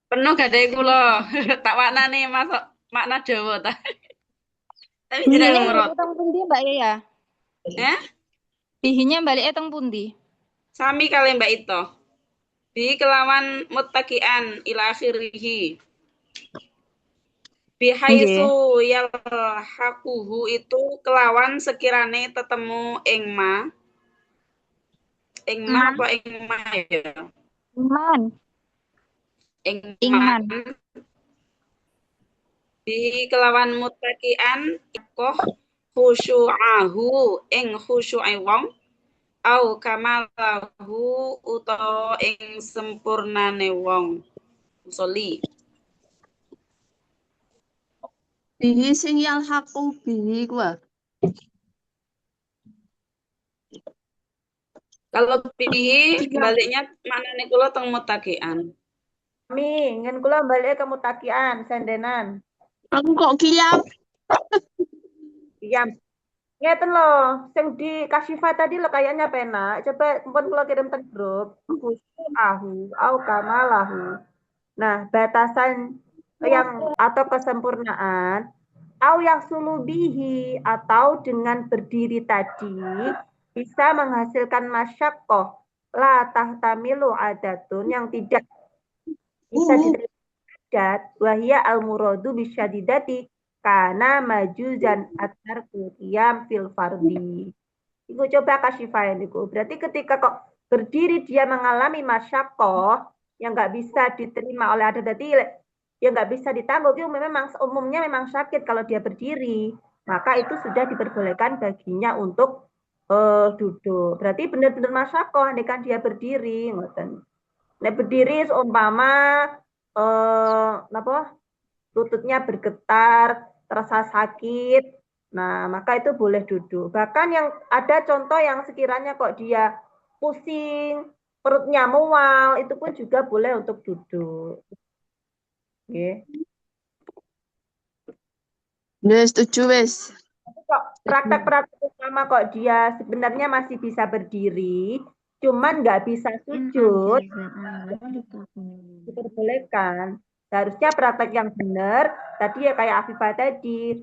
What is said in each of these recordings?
Penuh gadai kula. Tak maknane masuk makna Jawa ta. Tapi jenenge Bihine murad. balik teng pundi Mbak ya? Ya, Bihine balik teng pundi? sami kali Mbak Ito. Bi kelawan muttaqian ila akhirih. Bihaitsu Nggih. yalhaquhu itu kelawan sekirane tetemu ing ma Man, apa ing ma ya? man, Ing man ingman. bi kelawan muttaqian ikoh khusyu'ahu ing khusyu'e wong au kamalahu utawa ing sempurnane wong soli. Bihi sing yalhaqu bihi kuwi. Kalau bihi baliknya manane kula teng muttaqian. Mi, ngen kula balik ke mutakian, sendenan. Aku kok kiam. Iya. Ngeten loh, sing di Kasifa tadi lo kayaknya penak. Coba pun kula kirim teng grup. Khusu ahu, au kamalahu. Nah, batasan yang atau kesempurnaan, au yang sulubihi atau dengan berdiri tadi bisa menghasilkan masyakoh la tahtamilu adatun yang tidak bisa diterima adat wahia al muradu bisyadidati karena maju dan atar qiyam fil fardi. Iku coba kasih file itu. Berarti ketika kok berdiri dia mengalami masyakoh yang nggak bisa diterima oleh adat, berarti ya nggak bisa ditanggung. Itu memang umumnya memang sakit kalau dia berdiri. Maka itu sudah diperbolehkan baginya untuk duduk. Berarti benar-benar masyakoh, andai kan dia berdiri, ngoten. Nek berdiri seumpama apa lututnya bergetar, terasa sakit. Nah, maka itu boleh duduk. Bahkan yang ada contoh yang sekiranya kok dia pusing, perutnya mual, itu pun juga boleh untuk duduk. Oke. Wes setuju wes. Kok praktek-praktek utama kok dia sebenarnya masih bisa berdiri, cuman nggak bisa sujud, diperbolehkan. Seharusnya praktek yang benar, tadi ya kayak Afifah tadi,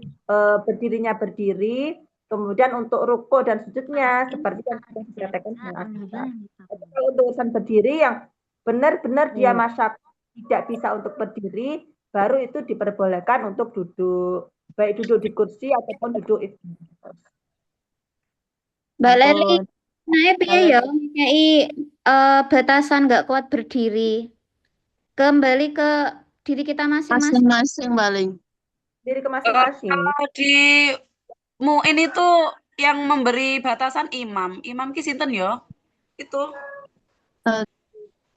berdirinya berdiri, kemudian untuk ruko dan sujudnya, seperti yang sudah dikatakan sama Afifah. Tapi kalau untuk urusan berdiri yang benar-benar dia masyarakat tidak bisa untuk berdiri, baru itu diperbolehkan untuk duduk. Baik duduk di kursi ataupun duduk itu. Mbak Leli, Ampun. naik piye ya? Nyai batasan nggak kuat berdiri. Kembali ke diri kita masing-masing. Masing-masing paling. Diri ke masing-masing. Kalau di MUIN itu yang memberi batasan imam. Imam ki sinten ya? Itu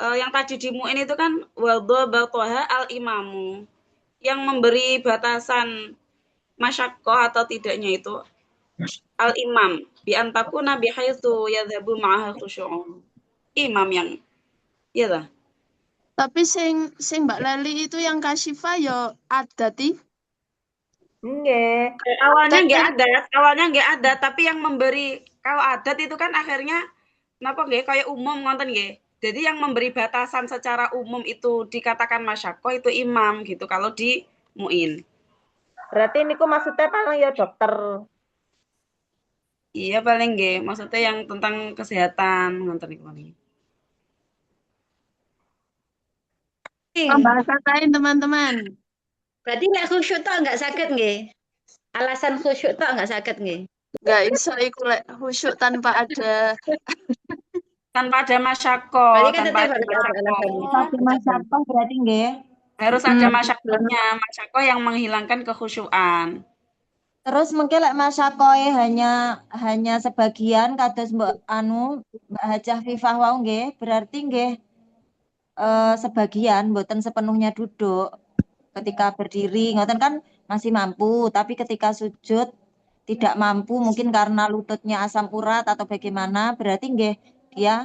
yang tadi di MUIN itu kan wadhabataha al imamu. Yang memberi batasan masyaqqah atau tidaknya itu al imam bi antakuna bi haitsu yadhabu ma'aha khusyu'un. Imam yang iya lah. Tapi sing Mbak Leli itu yang Kasyifa ya adati. Nggih. Awalnya nggak ada, tapi yang memberi kalau adat itu kan akhirnya napa nggih kayak umum ngonten nggih. Jadi yang memberi batasan secara umum itu dikatakan masyaqqah itu imam gitu kalau di MUIN. Berarti niku maksudnya paling ya dokter. Iya paling nggih, maksudnya yang tentang kesehatan ngonten niku paling. Pembahasan lain teman-teman. Berarti nek khusyuk tok nggak sakit nggih. Alasan khusyuk tok nggak sakit nggih. Gak iso iku lek khusyuk tanpa ada Tanpa ada masyaqqah, Berarti kan tanpa tetap ada harus ada masyaqqah. alasannya. Masih masyarakat berarti nggih. Harus ada masyaqqahnya, masyaqqah yang menghilangkan kekhusyuan. Terus mungkin lek masyakoe hanya sebagian kados Mbak Mbak Hajah Fifah wau nggih, berarti nggih sebagian mboten sepenuhnya duduk. Ketika berdiri ngoten kan masih mampu, tapi ketika sujud tidak mampu mungkin karena lututnya asam urat atau bagaimana, berarti nggih dia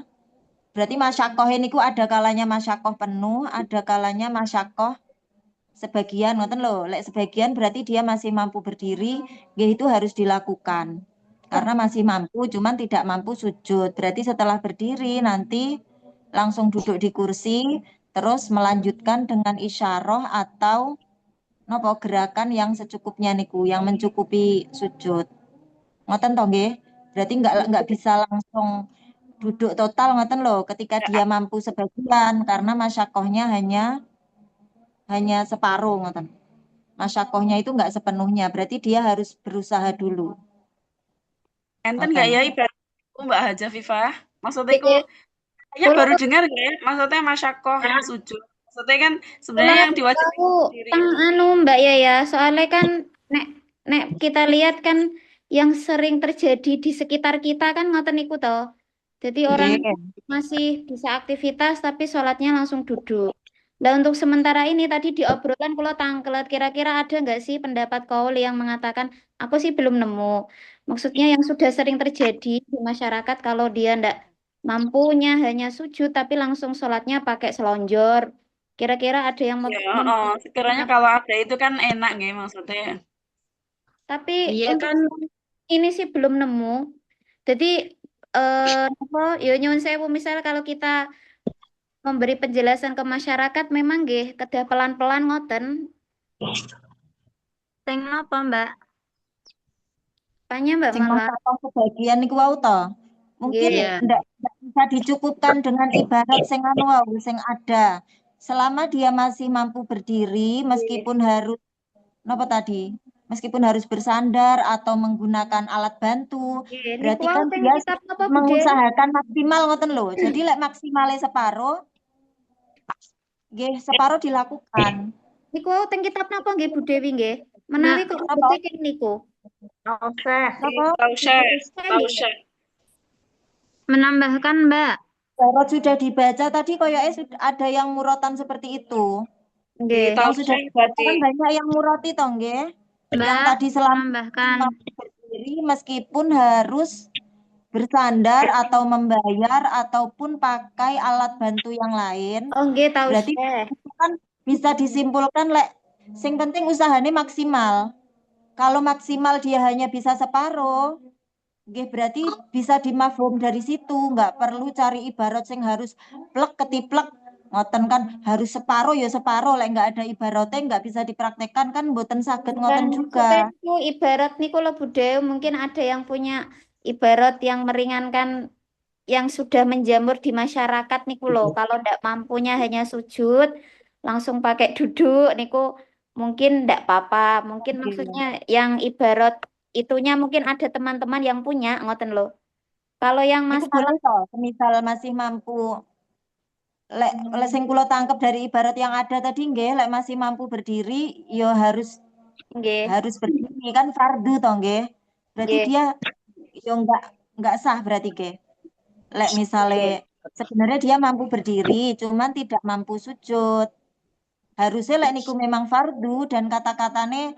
berarti masyakoh ini ku ada kalanya masyakoh penuh, ada kalanya masyakoh sebagian ngoten loh. Lek sebagian berarti dia masih mampu berdiri, nggih itu harus dilakukan. Karena masih mampu cuman tidak mampu sujud. Berarti setelah berdiri nanti langsung duduk di kursi, terus melanjutkan dengan isyarah atau nopo gerakan yang secukupnya niku, yang mencukupi sujud. Ngoten toh nggih? Berarti nggak bisa langsung duduk total ngoten loh, ketika dia mampu sebagian karena masyakohnya hanya separuh ngoten. Masyakohnya itu nggak sepenuhnya, berarti dia harus berusaha dulu. Enten nggak ya ibarat Mbak Haja Viva? Maksudnya kayaknya Kulo baru dengar nggak ya? Maksudnya masyakoh sujud. Maksudnya kan sebenarnya yang diwajibkan tahu sendiri. anu Mbak ya, soalnya kan nek nek kita lihat kan yang sering terjadi di sekitar kita kan ngoten niku toh. Jadi orang masih bisa aktivitas tapi sholatnya langsung duduk. Nah untuk sementara ini tadi di obrolan kulo tangkelat kira-kira ada nggak sih pendapat kaul yang mengatakan aku sih belum nemu. Maksudnya yang sudah sering terjadi di masyarakat kalau dia ndak mampunya hanya sujud tapi langsung sholatnya pakai selonjor. Kira-kira ada yang Ya, sekiranya kalau ada itu kan enak nggih maksudnya. tapi Iya untuk kan, ini sih belum nemu. Jadi apa ya nyuwun sewu misal kalau kita memberi penjelasan ke masyarakat memang nggih kedah pelan-pelan ngoten. Teng apa, Mbak? Tanya Mbak Sing malah. masyakoh sebagian niku wau to. Mungkin Nggih. iya. ndak bisa dicukupkan dengan ibarat sing anu wau sing ada. Selama dia masih mampu berdiri meskipun harus napa tadi? Meskipun harus bersandar atau menggunakan alat bantu, Nggih, niku berarti wau kan teng dia kitab apa Bude? mengusahakan maksimal ngoten lho. Jadi lek maksimalnya separuh, nggih separuh dilakukan. Niku wau teng kitab napa nggih Bu Dewi nggih? Menawi kok Apa? betik niku. Tauseh. Napa? Tauseh. Menambahkan Mbak. Kalau sudah dibaca tadi kayaknya sudah ada yang murotan seperti itu. Nggih. Yang sudah Tauseh dibaca berarti. kan banyak yang muroti toh nggih. Yang Mbak, tadi selama menambahkan. mampu berdiri meskipun harus bersandar atau membayar ataupun pakai alat bantu yang lain. Oh nggih tahu Berarti itu kan bisa disimpulkan lek sing penting usahanya maksimal. Kalau maksimal dia hanya bisa separuh, nggih berarti bisa dimafhum dari situ, nggak perlu cari ibarat sing harus plek ketiplek ngoten kan harus separuh ya separuh lek nggak ada ibaratnya nggak bisa dipraktekkan kan mboten saged ngoten juga. Itu ibarat niku lho Bude, mungkin ada yang punya ibarat yang meringankan yang sudah menjamur di masyarakat niku loh. Kalau ndak mampunya hanya sujud, langsung pakai duduk niku mungkin ndak apa-apa. Mungkin maksudnya yang ibarat itunya mungkin ada teman-teman yang punya ngoten loh. Kalau yang Itu masalah boleh toh, misal masih mampu lek sing kula tangkep dari ibarat yang ada tadi nggih lek masih mampu berdiri ya harus nggih, berdiri kan fardu toh nggih. Berarti nggih. dia ya enggak sah berarti nggih. Lek misale sebenarnya dia mampu berdiri cuman tidak mampu sujud. Harusnya lek niku memang fardu dan kata-katanya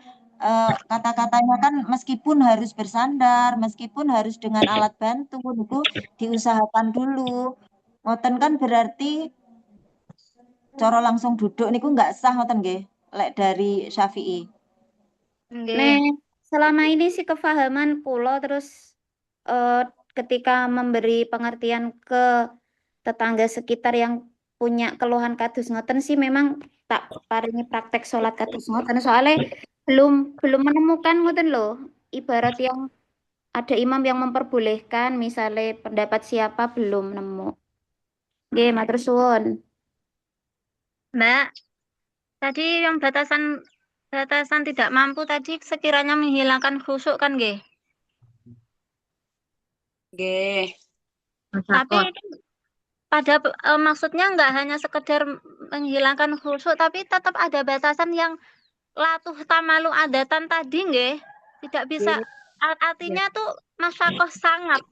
kan meskipun harus bersandar, meskipun harus dengan alat bantu niku diusahakan dulu. Ngoten kan berarti cara langsung duduk niku nggak sah ngoten nggih lek dari Syafi'i. Nah, selama ini sih kefahaman pulau terus ketika memberi pengertian ke tetangga sekitar yang punya keluhan kados ngoten sih memang tak paringi praktek sholat kados ngoten soalnya belum menemukan ngoten loh ibarat yang ada imam yang memperbolehkan misalnya pendapat siapa belum nemu. Nggih, matur suwun. Mbak, tadi yang batasan tidak mampu tadi sekiranya menghilangkan khusyuk kan nggih? Nggih. Tapi pada maksudnya nggak hanya sekedar menghilangkan khusyuk tapi tetap ada batasan yang latuh tamalu adatan tadi nggih. Tidak bisa artinya tuh masyakoh sangat.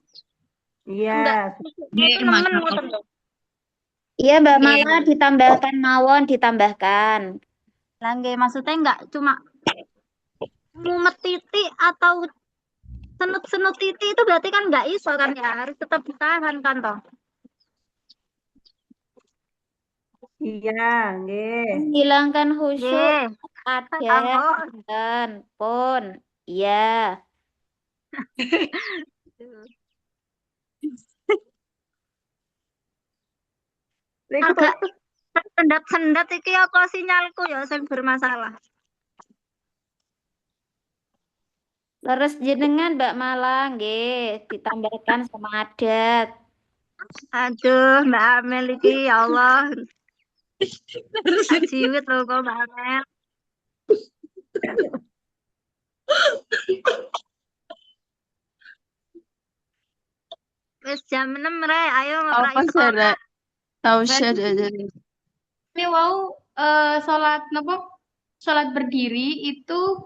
Iya. Enggak khusyuknya itu nemen ngoten lho. Iya Mbak malah ditambahkan mawon ditambahkan. Lah nggih maksudnya nggak cuma mumet titik atau senut-senut titik itu berarti kan nggak iso kan ya harus tetap ditahan kan toh. Iya, nggih. Menghilangkan khusyuk ada dan pun iya. Niku Agak sendat-sendat iki apa sinyalku ya sing bermasalah. Terus jenengan Mbak Malang nggih ditambahkan sama adat. Aduh, Mbak Amel iki ya Allah. Jiwit lho kok Mbak Amel. Wis jam 6 re, ayo ngeprak Apa sekolah. sih, Rek? Tahu sih Berarti aja. ini wow sholat nopo sholat berdiri itu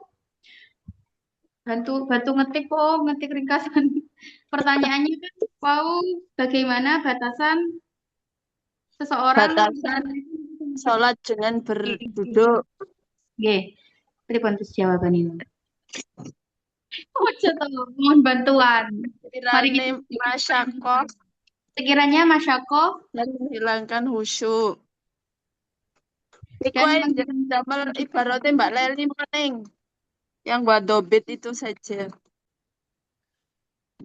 bantu ngetik kok ngetik ringkasan pertanyaannya kan wow bagaimana batasan seseorang Batasan sholat dengan berduduk. Nggih, pripun terus jawaban ini? Ojo to, mohon bantuan. Mari kita Kirane masyakoh sekiranya masyakoh dan menghilangkan khusyuk. Iku dan ae damel ibaratnya Mbak Leli maning. Yang buat dobit itu saja.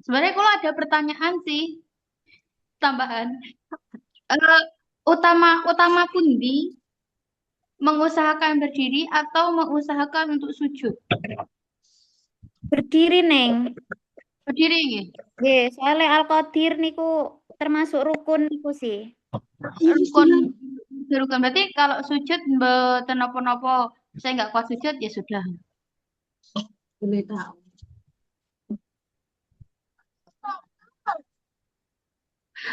sebenarnya kalau ada pertanyaan sih tambahan utama pundi mengusahakan berdiri atau mengusahakan untuk sujud? Berdiri neng. Berdiri nggih. Nggih, soalnya Al-Qadir niku termasuk rukun niku sih. Rukun berarti kalau sujud mboten napa-napa saya nggak kuat sujud ya sudah. Boleh tahu.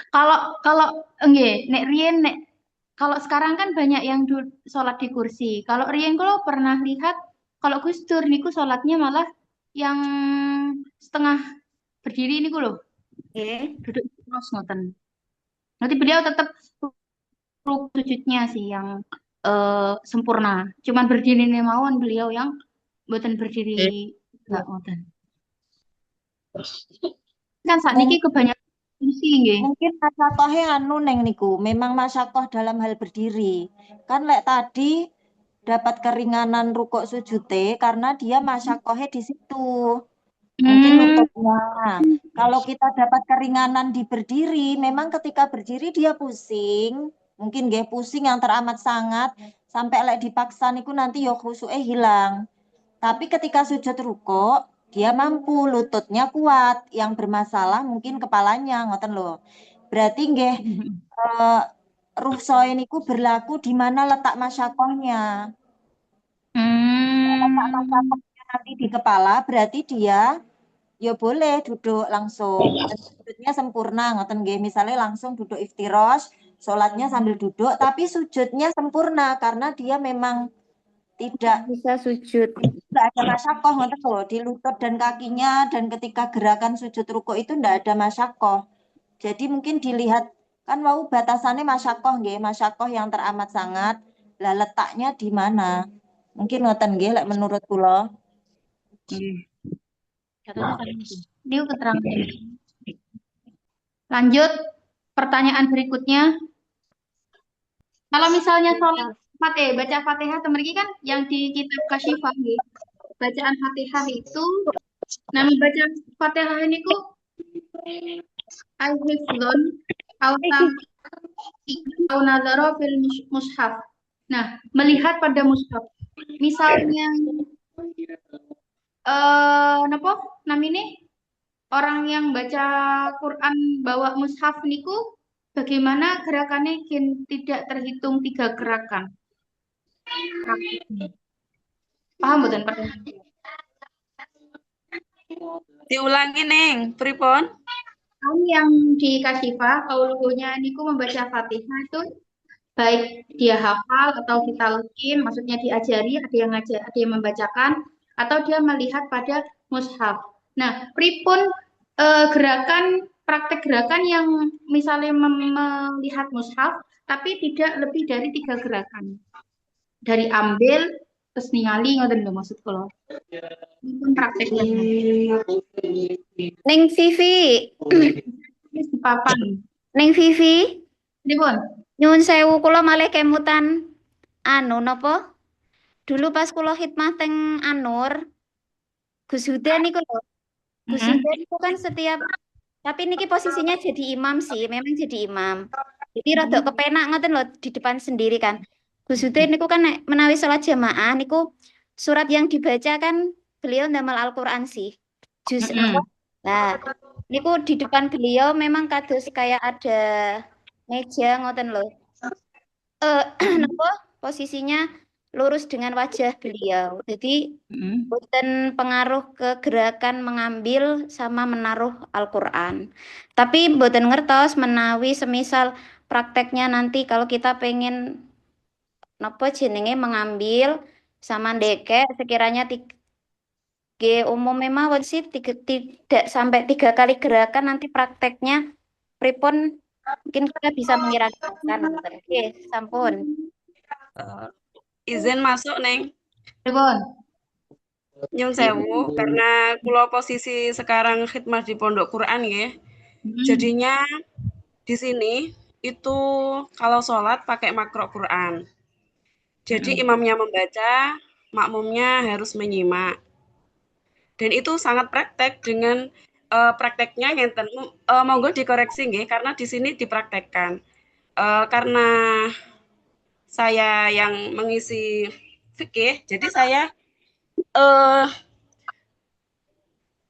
Kalau nggih nek riyen nek kalau sekarang kan banyak yang sholat di kursi. Kalau riyen kalau pernah lihat kalau Gus Dur niku sholatnya malah yang setengah berdiri niku loh. Nggih. Duduk terus ngoten. Nanti beliau tetap sujudnya sih yang sempurna. Cuman berdiri nih mawon beliau yang mboten berdiri enggak ngoten. Kan saat niki kebanyakan kursi nggih. Mungkin masyakohe anu neng niku, memang masyakoh dalam hal berdiri. Kan lek tadi dapat keringanan rukuk sujute karena dia masyakohe di situ. Mungkin lututnya. Kalau kita dapat keringanan di berdiri, memang ketika berdiri dia pusing. Mungkin nggih pusing yang teramat sangat sampai lek dipaksa niku nanti ya khusyuke hilang. Tapi ketika sujud rukuk dia mampu, lututnya kuat, yang bermasalah mungkin kepalanya, ngoten loh. Berarti nggih rukhsah niku berlaku di mana letak masyakohnya. Letak masyakohnya nanti di kepala, berarti dia ya boleh duduk langsung. Sujudnya sempurna, ngoten nggih. Misalnya langsung duduk iftirosh, sholatnya sambil duduk, tapi sujudnya sempurna karena dia memang tidak bisa sujud. Tidak ada masyakoh ngoten loh di lutut dan kakinya, dan ketika gerakan sujud rukuk itu tidak ada masyakoh. Jadi mungkin dilihat kan mau batasannya masyakoh nggih, masyakoh yang teramat sangat. Lah letaknya di mana? Mungkin ngoten nggih lek menurut kula. Ini keterangan. Lanjut pertanyaan berikutnya. Kalau misalnya sholat Fatihah, baca Fatihah teman kan yang di kitab Kasyifah bacaan Fatihah itu nama baca Fatihah ini ku al-hifdzun au nazara fil mushaf. Nah, melihat pada mushaf. Misalnya napa namanya orang yang baca Quran bawa mushaf niku bagaimana gerakannya tidak terhitung 3 gerakan. Paham betul pertanyaan? Diulangi neng, pripun? Yang di Kasyifah qauluhunya niku membaca Fatihah itu baik dia hafal atau kita talqin, maksudnya diajari, ada yang ngajar, ada yang membacakan, atau dia melihat pada mushaf. Nah, pripun praktek gerakan yang misalnya melihat mushaf, tapi tidak lebih dari 3 gerakan. Dari ambil, terus ningali, ngoten lho maksud kula. Pripun prakteknya? Neng Vivi. Wis papan. Neng Vivi. Pripun? Nyuwun sewu kula malih kemutan anu napa? Dulu pas kula khidmah teng Anur, Gus Huda niku lho. Gus Huda niku kan setiap tapi niki posisinya jadi imam sih, memang jadi imam. Jadi rada kepenak ngoten lho di depan sendiri kan. Maksudnya niku kan nek menawi salat jamaah niku surat yang dibaca kan beliau ndamel Al-Qur'an sih. Juz napa? Nah, niku di depan beliau memang kados kayak ada meja ngoten lho. Napa posisinya lurus dengan wajah beliau. Jadi boten pengaruh ke gerakan mengambil sama menaruh Al-Qur'an. Tapi boten ngertos menawi semisal prakteknya nanti kalau kita pengen napa jenenge mengambil sama ndekek sekiranya umumnya mawon sih tidak sampai 3 kali gerakan nanti prakteknya pripun mungkin kita bisa mengira-kirakan. Oke, sampun. Izin masuk, Neng. Pripun? Nyun sewu, karena kula posisi sekarang khidmah di Pondok Quran nggih. Jadinya di sini itu kalau sholat pakai makro Quran. Jadi imamnya membaca, makmumnya harus menyimak. Dan itu sangat praktek dengan prakteknya ngenten. Monggo dikoreksi nggih, karena di sini dipraktekkan. Karena saya yang mengisi fikih, jadi saya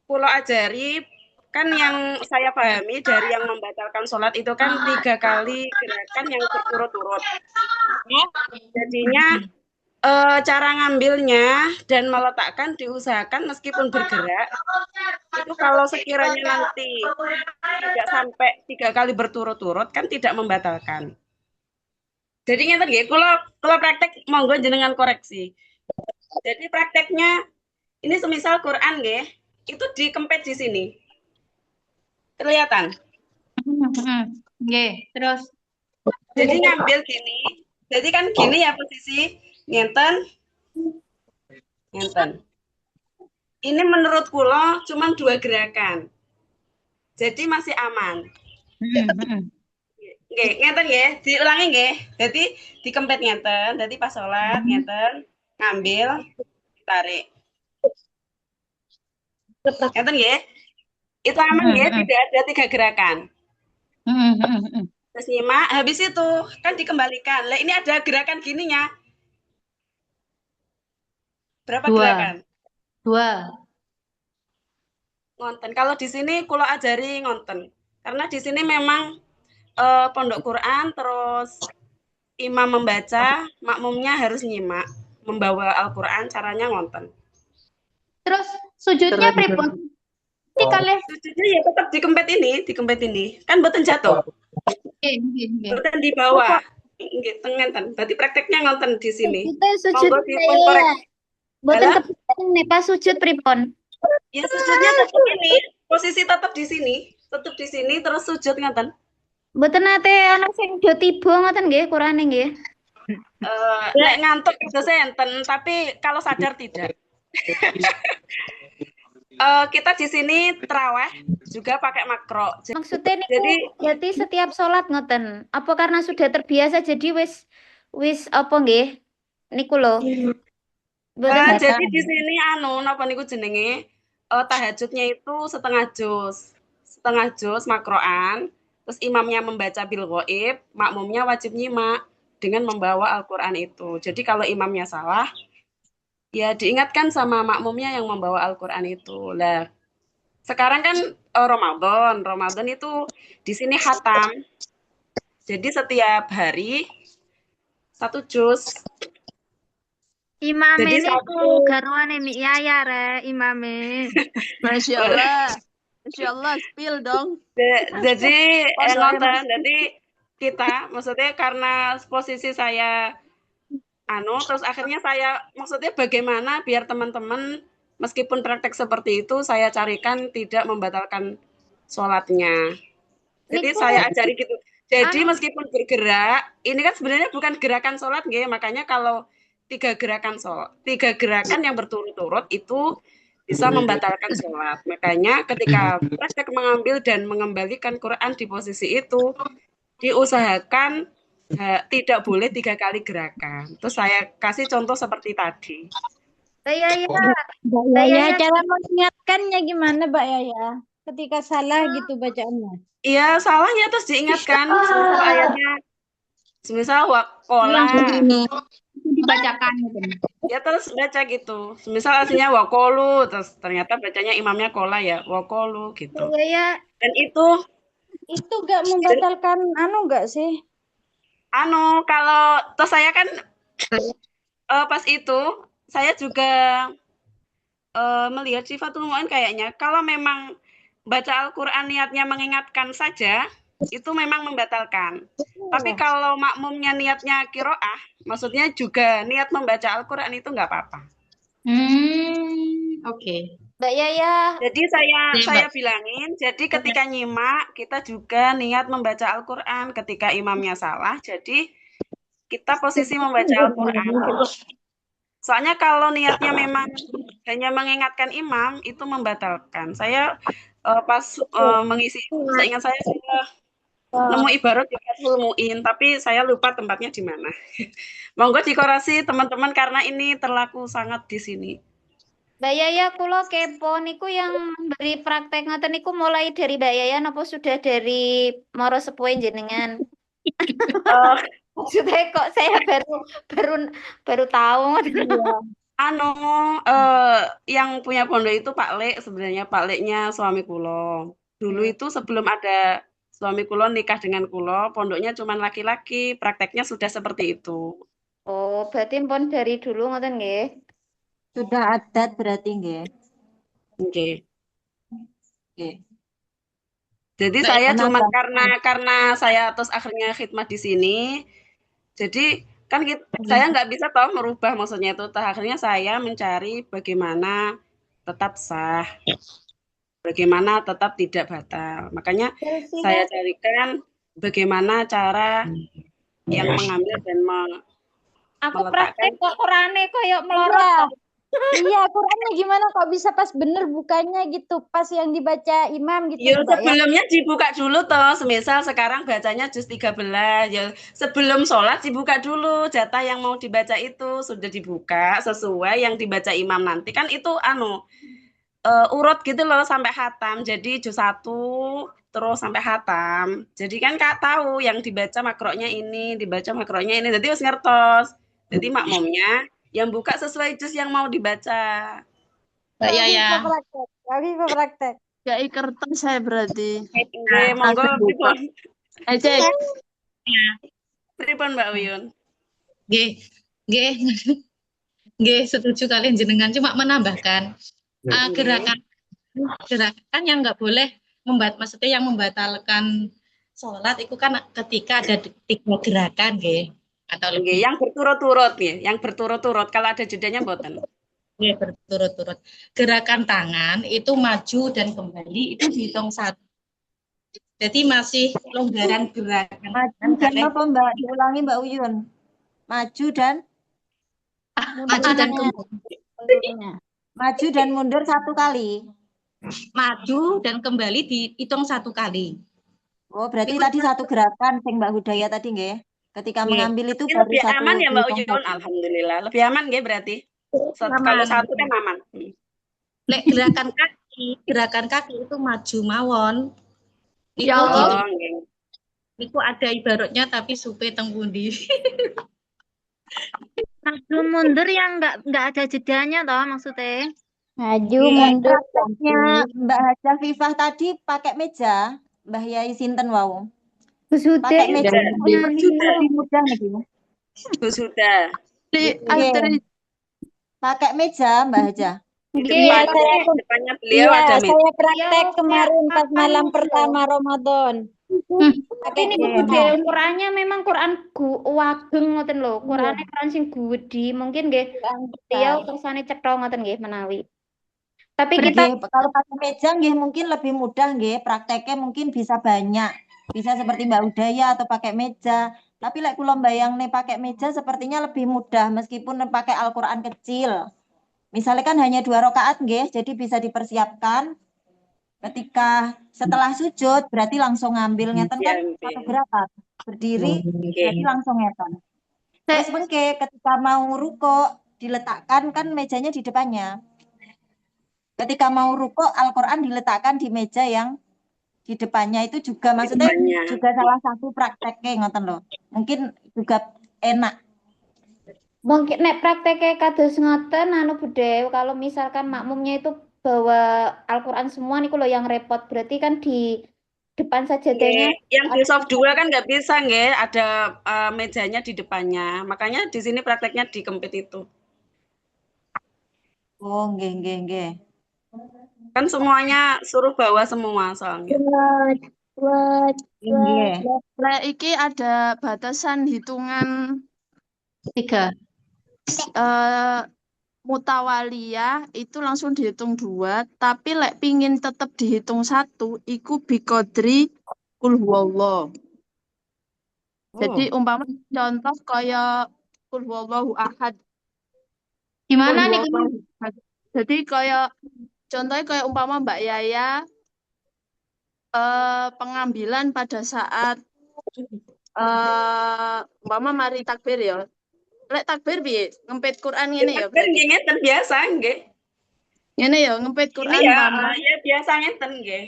kula ajari kan yang saya pahami dari yang membatalkan sholat itu kan 3 kali gerakan yang berturut-turut. Jadinya cara ngambilnya dan meletakkan diusahakan meskipun bergerak itu kalau sekiranya nanti tidak sampai 3 kali berturut-turut kan tidak membatalkan. Jadi ngeten nggih, kula praktek monggo jenengan koreksi. Jadi prakteknya ini semisal Quran nggih, itu dikempet di sini. Kelihatan. Nggih, terus Jadi ngambil gini. Jadi kan gini ya posisi ngenten. Ngenten. Ini menurut kula cuma 2 gerakan. Jadi masih aman. Nggih, ngenten nggih, diulangi nggih. Jadi dikempet ngenten, jadi pas sholat ngenten, ngambil, tarik. Ngenten nggih. Itu aman nggih, tidak ada 3 gerakan. Terus nyimak, habis itu kan dikembalikan. Lah ini ada gerakan gininya. Berapa 2. gerakan? 2. Ngonten. Kalau di sini kula ajari ngonten. Karena di sini memang pondok Quran terus imam membaca, makmumnya harus nyimak, membawa Al-Qur'an caranya ngonten. Terus sujudnya pripun? Kalih Sujudnya ya tetap dikempet ini. Kan boten jatuh. nggih. Boten di bawah. Nggih, ngenten. Berarti prakteknya ngonten di sini. Kita sujud Monggo dipun koreksi. boten Alah? kepikiran nih pas sujud pripun. Ya sujudnya tetap ini, posisi tetap di sini. Tetap di sini terus sujud ngenten. Mboten nate ana sing do tiba ngoten nggih Qur'ane nggih. Nek ngantuk itu enten, tapi kalau sadar tidak. Kita di sini terawih juga pakai makro. Maksudnya niku berarti setiap sholat ngoten. Apa karena sudah terbiasa jadi wis apa nggih? Niku lho. Jadi di sini napa niku jenenge? Tahajudnya itu setengah juz makroan. Terus imamnya membaca bil ghaib, makmumnya wajib nyimak dengan membawa Al-Qur'an itu. Jadi kalau imamnya salah, ya diingatkan sama makmumnya yang membawa Al-Qur'an itu. Lah, sekarang kan Ramadan itu di sini khatam. Jadi setiap hari 1 juz. Imame Jadi niku garwane Mik Yaya re imame. Masya Allah. Masya Allah, spill dong. Jadi nonton, jadi kita maksudnya karena posisi saya terus akhirnya saya maksudnya bagaimana biar teman-teman meskipun praktek seperti itu saya carikan tidak membatalkan sholatnya. Jadi saya ajari gitu. Jadi meskipun bergerak, ini kan sebenarnya bukan gerakan sholat nggih, makanya kalau 3 gerakan yang berturut-turut itu bisa membatalkan sholat. Makanya ketika praktek mengambil dan mengembalikan Quran di posisi itu, diusahakan tidak boleh 3 kali gerakan. Terus saya kasih contoh seperti tadi. Mbak Yaya cara mengingatkannya gimana Mbak Yaya? Ketika salah gitu bacaannya. Iya, salahnya terus diingatkan. Semisal ayatnya, semisal wakola, Dibacakan gitu. ya terus baca gitu. Semisal aslinya wakolu, terus ternyata bacanya imamnya kola ya, wakolu gitu. Ya, Dan itu, Itu gak membatalkan gak sih? kalau terus saya kan pas itu saya juga melihat Sifatul Mu'in kayaknya kalau memang baca Al-Quran niatnya mengingatkan saja itu memang membatalkan. Tapi kalau makmumnya niatnya kiroah, maksudnya juga niat membaca Al-Quran itu nggak apa-apa. Oke. Mbak Yaya. Jadi saya bilangin, jadi ketika nyimak kita juga niat membaca Al-Quran. Ketika imamnya salah, jadi kita posisi membaca Al-Quran. Soalnya kalau niatnya memang hanya mengingatkan imam itu membatalkan. Saya pas mengisi seingat saya nemu ibarat di Fathul Mu'in, tapi saya lupa tempatnya di mana. Monggo dikorasi teman-teman karena ini terlaku sangat di sini. Mbak Yaya, kula kepo niku yang beri praktek ngoten niku mulai dari Mbak Yaya napa sudah dari Moro Sepuh jenengan? Maksudnya kok saya baru tahu. Yang punya pondok itu Pak Lek sebenarnya, Pak Leknya suami kulo. Dulu itu sebelum ada suami kulo nikah dengan kulo, pondoknya cuma laki-laki, prakteknya sudah seperti itu. Oh, berarti pun dari dulu ngoten nggih. Sudah adat berarti nggih. Oke. Nggih. Jadi saya cuma karena saya terus akhirnya khidmat di sini. Jadi kan saya nggak bisa toh merubah maksudnya itu. Akhirnya saya mencari bagaimana tetap sah, bagaimana tetap tidak batal. Makanya saya carikan bagaimana cara yang mengambil dan Aku meletakkan. praktek kok Qur'ane koyo melorot. Iya, Qurannya gimana kok bisa pas bener bukanya gitu, pas yang dibaca imam gitu, Ya, Mbak ya? sebelumnya dibuka dulu toh, semisal sekarang bacanya juz 13, ya sebelum sholat dibuka dulu, jatah yang mau dibaca itu sudah dibuka sesuai yang dibaca imam nanti, kan itu urut gitu loh sampai khatam, jadi juz 1 terus sampai khatam, jadi kan Kak tahu yang dibaca makronya ini, dibaca makronya ini, jadi harus ngertos, jadi makmumnya yang buka sesuai juz yang mau dibaca. Mbak Yaya. Kami praktek. Ya kertas saya berarti. Oke, monggo pripun. Cek. Pripun Mbak Uyun? Nggih, setuju kalian jenengan, cuma menambahkan gerakan yang nggak boleh maksudnya yang membatalkan sholat itu kan ketika ada 3 gerakan nggih atau lebih. Yang berturut-turut ya, yang berturut-turut. Kalau ada jedanya mboten. Nggih, berturut-turut. Gerakan tangan itu maju dan kembali itu dihitung 1. Jadi masih longgaran gerakan. Maju dan apa Mbak? Diulangi Mbak Uyun. Maju dan kembali. Maju dan mundur 1 kali. Maju dan kembali dihitung 1 kali. Oh, berarti tadi 1 gerakan yang Mbak Hudaya tadi nggih. Ketika mengambil itu baru lebih 1. aman ya Mbak Uyun, alhamdulillah. Lebih aman nggih berarti. Kalau 1 kan aman. Lek gerakan kaki itu maju mawon. Ya Allah. Itu ada ibaratnya tapi supe teng pundi. Maju mundur yang nggak ada jedanya toh maksudnya. Maju mundur. Prakteknya Mbak Hajah Fifah tadi pakai meja, Mbah Yai sinten wau. Pakai meja lebih mudah nih. Sudah. Pakai meja Mbak Hajah. Iya, depannya beliau ada meja. Saya praktek kemarin pas malam pertama Ramadan. Ini gede ukurannya memang Quran wageng ngoten lho. Qurane Quran sing gede, mungkin nggih beliau kersane cetha ngoten nggih menawi. Tapi kita kalau pakai meja nggih mungkin lebih mudah nggih, prakteknya mungkin bisa banyak. Bisa seperti Mbak Hudaya atau pakai meja. Tapi lek kula mbayangne pakai meja sepertinya lebih mudah meskipun pakai Al-Qur'an kecil. Misalnya kan hanya 2 rakaat nggih, jadi bisa dipersiapkan. Ketika setelah sujud berarti langsung ngambil ngeten kan 1 gerakan. Berdiri berarti langsung ngeten. Terus mengke ketika mau ruko diletakkan kan mejanya di depannya. Ketika mau ruko Al-Qur'an diletakkan di meja yang di depannya itu juga maksudnya depannya. juga salah satu prakteknya ngoten loh. Mungkin juga enak. Mungkin nek prakteknya kados ngoten anu Bude, kalau misalkan makmumnya itu bawa Al-Qur'an semua niku loh yang repot. Berarti kan di depan sajadahnya Yang di ada soft 2 kan nggak bisa nggih, ada mejanya di depannya. Makanya di sini prakteknya dikempit itu. Oh, nggih. Kan semuanya suruh bawa semua soalnya. Nggih. Lah iki ada batasan hitungan 3. Mutawaliyah itu langsung dihitung 2, tapi lek pingin tetap dihitung 1, iku biqadri kul huwallah. Jadi umpama contoh kaya kul huwallahu ahad. Gimana nih? Jadi kaya contohnya kaya umpama Mbak Yaya pengambilan pada saat umpama mari takbir ya. Lek takbir piye? Ngempit Quran ngene ya Takbir berarti. nggih ngeten biasa nggih. Ngene ya ngempit Ini Quran ya, umpama. ya biasa ngeten nggih.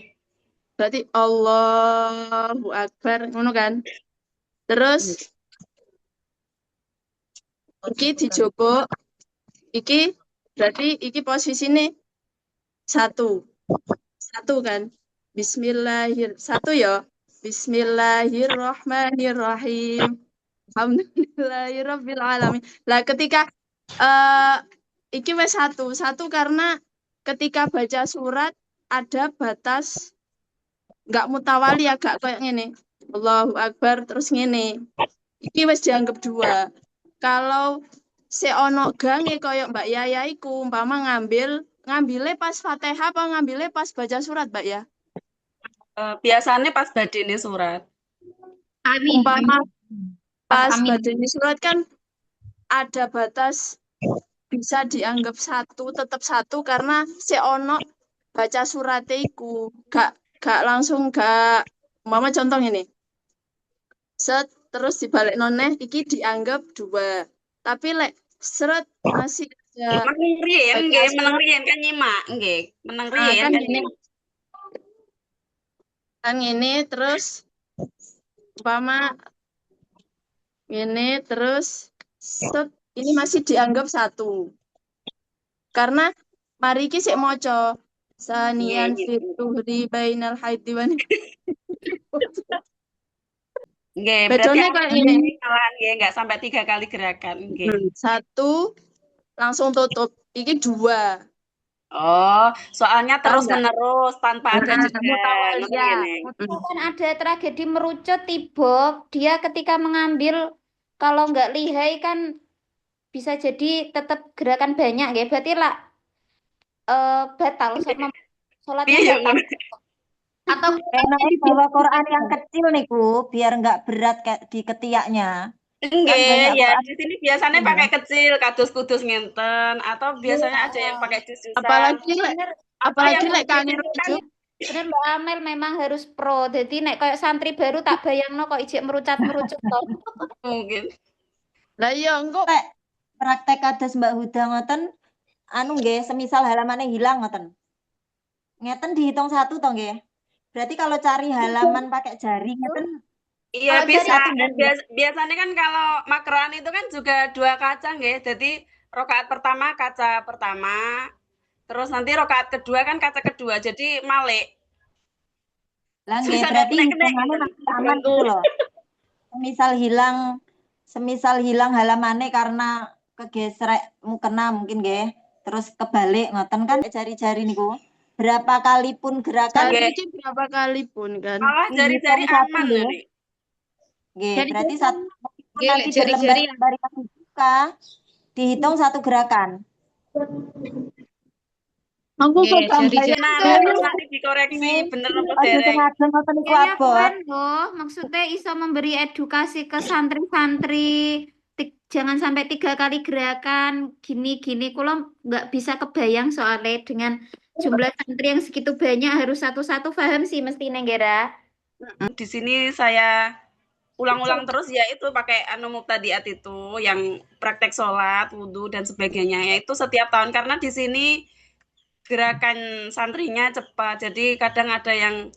Berarti Allahu Akbar ngono kan. Terus iki dijupuk. Iki berarti iki posisine 1. 1 kan. Satu ya. Bismillahirrahmanirrahim. Alhamdulillahirabbil alamin. Lah ketika iki wis 1 karena ketika baca surat ada batas nggak mutawali agak kayak ngene. Allahu Akbar terus ngene. Iki wis dianggap 2. Kalau seono gange koyo Mbak Yaya iku umpama ngambilnya pas Fatihah apa ngambilnya pas baca surat, Mbak ya? Biasanya pas badene surat. Umpama pas badene surat kan ada batas bisa dianggap 1, tetap 1 karena seono baca suratnya iku gak langsung gak umpama contoh ini. Set terus dibalik noneh iki dianggap 2. Tapi lek seret masih ada meneng riyen nggih, meneng riyen kan nyimak nggih. Meneng riyen kan kan gini. Kan ini terus umpama ini terus set ini masih dianggap 1. Karena mari iki sik maca sanian fituhri bainal haidi wan. Nggih, berarti kayak ini malahan nggih, enggak sampai 3 kali gerakan nggih. 1 langsung tutup. Iki 2. Oh, soalnya terus-menerus tanpa ada jeda. Kan ada tragedi merucut tiba, dia ketika mengambil kalau nggak lihai kan bisa jadi tetap gerakan banyak ya. Berarti lah batal sama sholatnya batal. Atau enaknya bawa Quran yang kecil niku biar nggak berat kayak di ketiaknya. Enggak, ya di sini biasanya pakai kecil, kados kudus ngenten, atau biasanya ada yang pakai jus-jusan. Apalagi lek kangen rujuk. Bener Mbak Amel memang harus pro. Jadi nek kayak santri baru tak bayangno kok ijek merucut-merucut to. Mungkin. Lah iya engko praktek kados Mbak Huda ngoten anu nggih, semisal halamannya hilang ngoten. Ngeten dihitung 1 to nggih. Berarti kalau cari halaman pakai jari ngeten. Iya bisa. Biasanya kan kalau makroan itu kan juga 2 kaca nggih. Jadi rakaat pertama kaca pertama, terus nanti rakaat kedua kan kaca kedua. Jadi malik. Lah nggih berarti hitungannya aman gitu loh. Semisal hilang halamannya karena kegesrek mukena mungkin nggih. Terus kebalik ngoten kan jari-jari niku. Berapa kali pun gerakan berapa kali pun kan. Jari-jari aman nih. Berarti nanti berlembar-lembar yang dibuka dihitung 1 gerakan. Aku kok nanti dikoreksi bener apa dereng. Maksudnya iso memberi edukasi ke santri-santri. Jangan sampai 3 kali gerakan gini-gini. Kulo nggak bisa kebayang soalnya dengan jumlah santri yang segitu banyak harus satu-satu paham sih mesti Nenggera. Di sini saya ulang-ulang terus ya itu pakai muqtadiat itu yang praktek sholat, wudhu dan sebagainya ya itu setiap tahun karena di sini gerakan santrinya cepat jadi kadang ada yang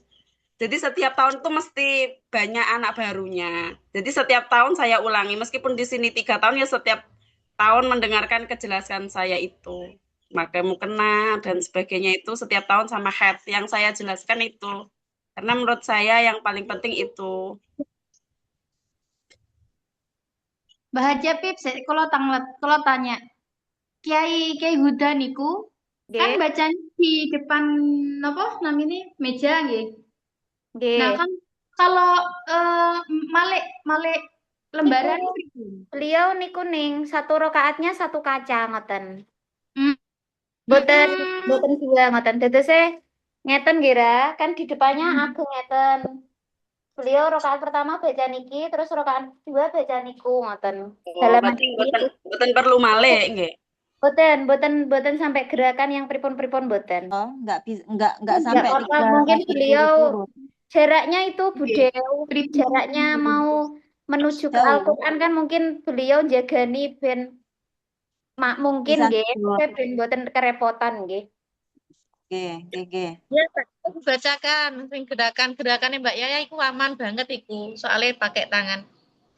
Jadi setiap tahun itu mesti banyak anak barunya. Jadi setiap tahun saya ulangi, meskipun di sini 3 tahun ya setiap tahun mendengarkan kejelasan saya itu. Maka mukena dan sebagainya itu setiap tahun sama head yang saya jelaskan itu. Karena menurut saya yang paling penting itu. Mbah Haja Pip, kalau tanya, Kiai Huda niku kan Nggih, bacanya di depan apa namanya meja nggih. Nah, nggih. kan kalau malik malik Niku lembaran pripun? beliau niku ning satu rakaatnya satu kaca ngoten. Hmm. Boten Hmm. boten dua ngoten. Dadose ngeten nggih Ra, kan di depannya ageng ngeten. Beliau rakaat pertama baca niki, terus rakaat kedua baca niku ngoten. Oh, Halaman berarti iki boten boten perlu malih nggih. boten sampai gerakan yang pripun-pripun boten. Oh, nggak Enggak sampai apa 3 mungkin kali beliau berturut-turut. jaraknya itu Nggih. budeu, Pripun? jaraknya mau menuju ke Jauh, Al-Qur'an kan mungkin beliau jagani ben mungkin bisa nggih, turut. saya ben boten kerepotan nggih. Oke. Ya, dibacakan gerakan-gerakannya Mbak Yaya itu aman banget iku, soalnya pakai tangan.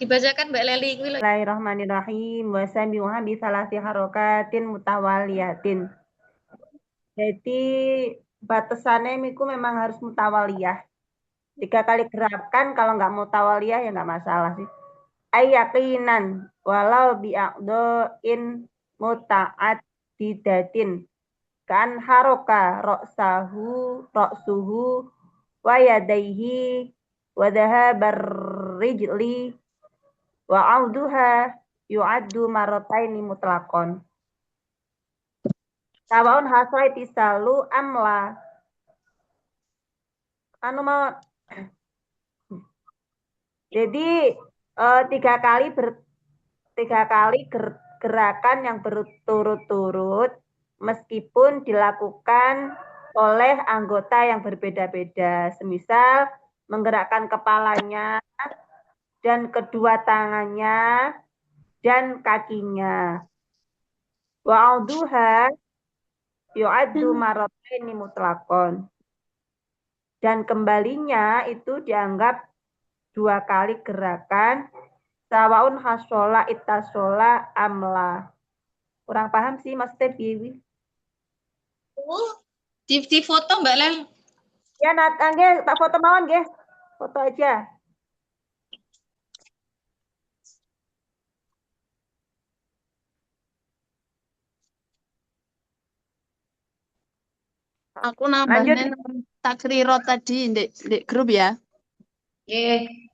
Dibacakan Mbak Leli iku lho. Bismillahirrahmanirrahim. Wasabihuha bi salasi harokatin mutawaliyatin. Jadi batasannya miku memang harus mutawaliyah. 3 kali gerakan, kalau nggak mutawaliyah ya nggak masalah sih. Ayakinan walau bi'aqdo'in muta'addidatin kan haroka roksuhu wa yadaihi wa dhahabar rijli wa auduha yu'addu marataini mutlaqon. Sawaun hasai tisalu amla. Anu mau. Jadi 3 kali gerakan yang berturut-turut meskipun dilakukan oleh anggota yang berbeda-beda. Semisal menggerakkan kepalanya dan kedua tangannya dan kakinya. Wa'uduha yu'addu marataini mutlaqon. Dan kembalinya itu dianggap 2 kali gerakan sawaun hasola itasola amla. Kurang paham sih maksudnya Biwi. Di foto Mbak Lel. Ya nggih, tak foto mawon nggih. Foto aja. Aku nambahin takrirot tadi di grup ya. Nggih.